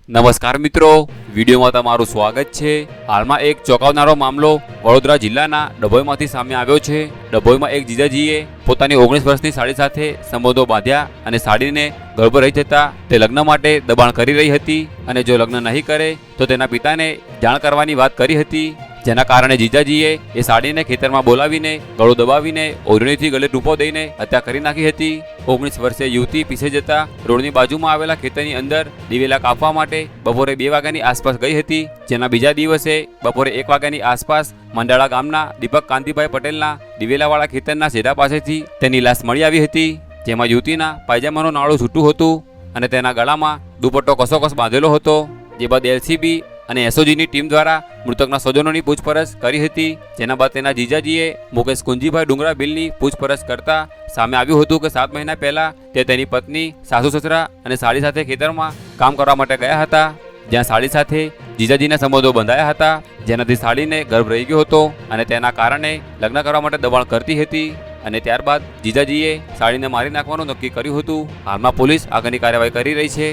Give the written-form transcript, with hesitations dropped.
નમસ્કાર મિત્રો, વિડીયોમાં તમારું સ્વાગત છે। હાલમાં એક ચોંકાવનારો મામલો વડોદરા જિલ્લાના ડભોઈમાંથી સામે આવ્યો છે। ડભોઈમાં એક જીજાજીએ પોતાની 19 વર્ષની સાડી સાથે સંબંધો બાંધ્યા અને સાડીને ગર્ભ રહી જતા તે લગ્ન માટે દબાણ કરી રહી હતી અને જો લગ્ન નહીં કરે તો તેના પિતાને જાણ કરવાની વાત કરી હતી, જેના કારણે જીજાજીએ એ સાડીને ખેતરમાં બોલાવીને ગળો દબાવીને ઓરણીથી ગળે ટૂંપો દઈને હત્યા કરી નાખી હતી। 19 વર્ષીય યુવતી પીછે જતા રોડની બાજુમાં આવેલા ખેતરની અંદર દિવેલા કાપવા માટે બપોરે 2 વાગ્યાની આસપાસ ગઈ હતી, જેના બીજા દિવસે બપોરે 1 વાગ્યાની આસપાસ મંડાળા ગામના દીપક કાંતિભાઈ પટેલના દિવેલાવાળા ખેતરના સેડા પાસેથી તેની લાશ મળી આવી હતી, જેમાં યુવતીના પાયજામાનું નાળું છૂટું હતું અને તેના ગળામાં દુપટ્ટો કસોકસ બાંધેલો હતો। જે બાદ એલસીબી અને એસઓજીની ટીમ દ્વારા મૃતકના સ્વજનોની પૂછપરછ કરી હતી, જેના બાદ તેના જીજાજીએ મુકેશ કુંજીભાઈ ડુંગરા બિલની પૂછપરછ કરતા સામે આવ્યું હતું કે 7 મહિના પહેલા તે તેની પત્ની, સાસુ સસરા અને સાડી સાથે ખેતરમાં કામ કરવા માટે ગયા હતા, જ્યાં સાડી સાથે જીજાજીના સંબંધો બંધાયા હતા, જેનાથી સાડીને ગર્ભ રહી ગયો હતો અને તેના કારણે લગ્ન કરવા માટે દબાણ કરતી હતી અને ત્યારબાદ જીજાજીએ સાડીને મારી નાખવાનું નક્કી કર્યું હતું। હાલમાં પોલીસ આગળની કાર્યવાહી કરી રહી છે।